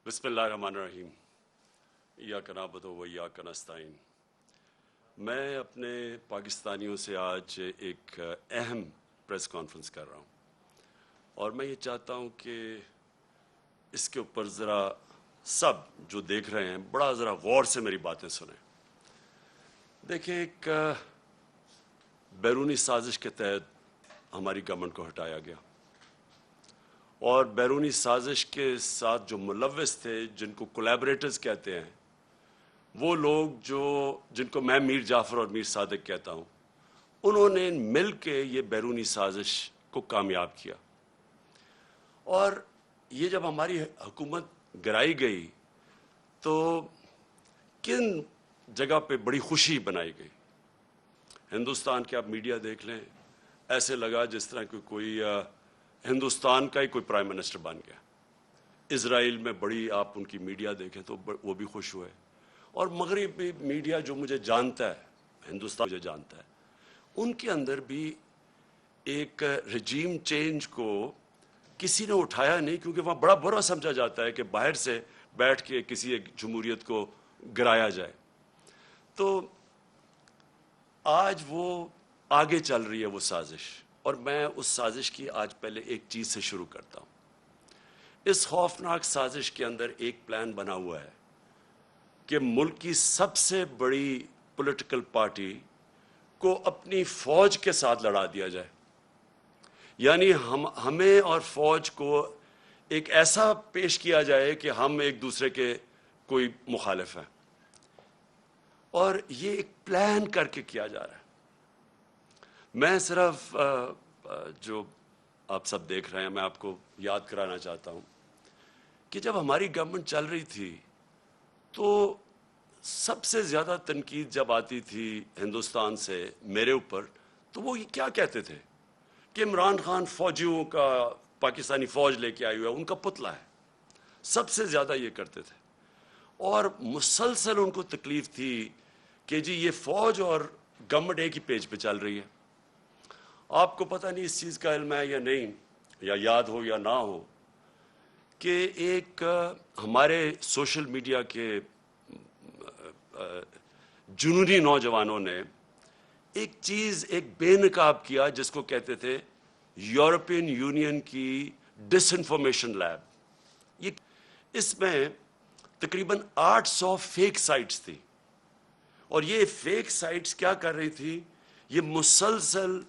بسم اللہ الرحمن الرحیم ایاک نعبد و ایاک نستعین۔ میں اپنے پاکستانیوں سے آج ایک اہم پریس کانفرنس کر رہا ہوں اور میں یہ چاہتا ہوں کہ اس کے اوپر ذرا سب جو دیکھ رہے ہیں بڑا ذرا غور سے میری باتیں سنیں۔ دیکھیں، ایک بیرونی سازش کے تحت ہماری گورنمنٹ کو ہٹایا گیا اور بیرونی سازش کے ساتھ جو ملوث تھے، جن کو کولیبریٹرز کہتے ہیں، وہ لوگ جن کو میں میر جعفر اور میر صادق کہتا ہوں، انہوں نے مل کے یہ بیرونی سازش کو کامیاب کیا۔ اور یہ جب ہماری حکومت گرائی گئی تو کن جگہ پہ بڑی خوشی بنائی گئی۔ ہندوستان کے آپ میڈیا دیکھ لیں، ایسے لگا جس طرح کہ کوئی ہندوستان کا ہی کوئی پرائم منسٹر بن گیا۔ اسرائیل میں بڑی آپ ان کی میڈیا دیکھیں تو وہ بھی خوش ہوئے، اور مغربی میڈیا جو مجھے جانتا ہے، ہندوستان مجھے جانتا ہے، ان کے اندر بھی ایک رجیم چینج کو کسی نے اٹھایا نہیں، کیونکہ وہاں بڑا برا سمجھا جاتا ہے کہ باہر سے بیٹھ کے کسی ایک جمہوریت کو گرایا جائے۔ تو آج وہ آگے چل رہی ہے وہ سازش، اور میں اس سازش کی آج پہلے ایک چیز سے شروع کرتا ہوں۔ اس خوفناک سازش کے اندر ایک پلان بنا ہوا ہے کہ ملک کی سب سے بڑی پولیٹیکل پارٹی کو اپنی فوج کے ساتھ لڑا دیا جائے، یعنی ہمیں اور فوج کو ایک ایسا پیش کیا جائے کہ ہم ایک دوسرے کے کوئی مخالف ہیں، اور یہ ایک پلان کر کے کیا جا رہا ہے۔ میں صرف جو آپ سب دیکھ رہے ہیں، میں آپ کو یاد کرانا چاہتا ہوں کہ جب ہماری گورنمنٹ چل رہی تھی تو سب سے زیادہ تنقید جب آتی تھی ہندوستان سے میرے اوپر، تو وہ یہ کیا کہتے تھے کہ عمران خان فوجیوں کا، پاکستانی فوج لے کے آئی ہوا ہے، ان کا پتلا ہے۔ سب سے زیادہ یہ کرتے تھے، اور مسلسل ان کو تکلیف تھی کہ جی یہ فوج اور گورنمنٹ ایک ہی پیج پہ چل رہی ہے۔ آپ کو پتہ نہیں اس چیز کا علم ہے یا نہیں، یا یاد ہو یا نہ ہو، کہ ایک ہمارے سوشل میڈیا کے جنونی نوجوانوں نے ایک چیز، ایک بے نقاب کیا جس کو کہتے تھے یورپین یونین کی ڈس انفارمیشن لیب۔ اس میں تقریباً 800 فیک سائٹس تھی، اور یہ فیک سائٹس کیا کر رہی تھی؟ یہ مسلسل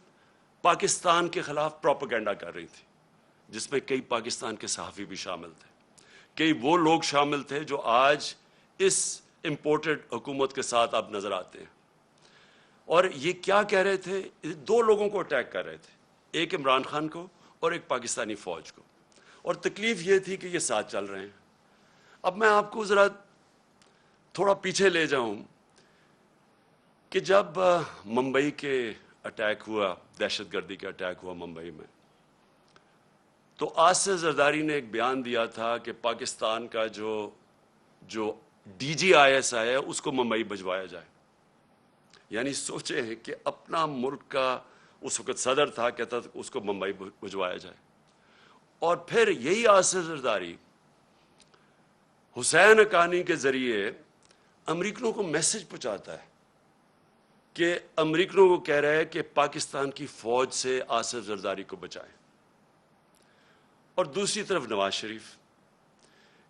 پاکستان کے خلاف پروپیگنڈا کر رہی تھی، جس میں کئی پاکستان کے صحافی بھی شامل تھے، کئی وہ لوگ شامل تھے جو آج اس امپورٹڈ حکومت کے ساتھ اب نظر آتے ہیں۔ اور یہ کیا کہہ رہے تھے؟ دو لوگوں کو اٹیک کر رہے تھے، ایک عمران خان کو اور ایک پاکستانی فوج کو، اور تکلیف یہ تھی کہ یہ ساتھ چل رہے ہیں۔ اب میں آپ کو ذرا تھوڑا پیچھے لے جاؤں کہ جب ممبئی کے اٹیک ہوا، دہشت گردی کا اٹیک ہوا ممبئی میں، تو آصف زرداری نے ایک بیان دیا تھا کہ پاکستان کا جو D G I S I ہے اس کو ممبئی بھجوایا جائے۔ یعنی سوچیں کہ اپنا ملک کا اس وقت صدر تھا، کہتا تھا اس کو ممبئی بھجوایا جائے، اور پھر یہی آصف زرداری حسین حقانی کے ذریعے امریکنوں کو میسج پہنچاتا ہے کہ امریکنوں کو کہہ رہا ہے کہ پاکستان کی فوج سے آصف زرداری کو بچائیں۔ اور دوسری طرف نواز شریف،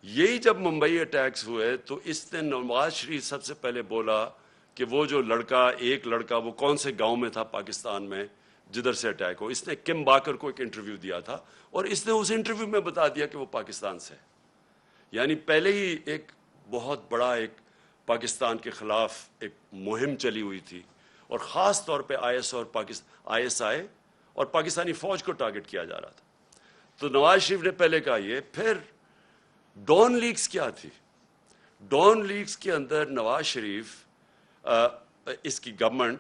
یہی جب ممبئی اٹیکس ہوئے تو اس نے نواز شریف سب سے پہلے بولا کہ وہ جو ایک لڑکا وہ کون سے گاؤں میں تھا پاکستان میں جدھر سے اٹیک ہو، اس نے کم باکر کو ایک انٹرویو دیا تھا، اور اس نے اس انٹرویو میں بتا دیا کہ وہ پاکستان سے ہے۔ یعنی پہلے ہی ایک بہت بڑا ایک پاکستان کے خلاف ایک مہم چلی ہوئی تھی، اور خاص طور پہ آئی ایس آئی اور پاکستانی فوج کو ٹارگٹ کیا جا رہا تھا۔ تو نواز شریف نے پہلے کہا یہ، پھر ڈان لیکس کیا تھی؟ ڈان لیکس کے اندر نواز شریف، اس کی گورنمنٹ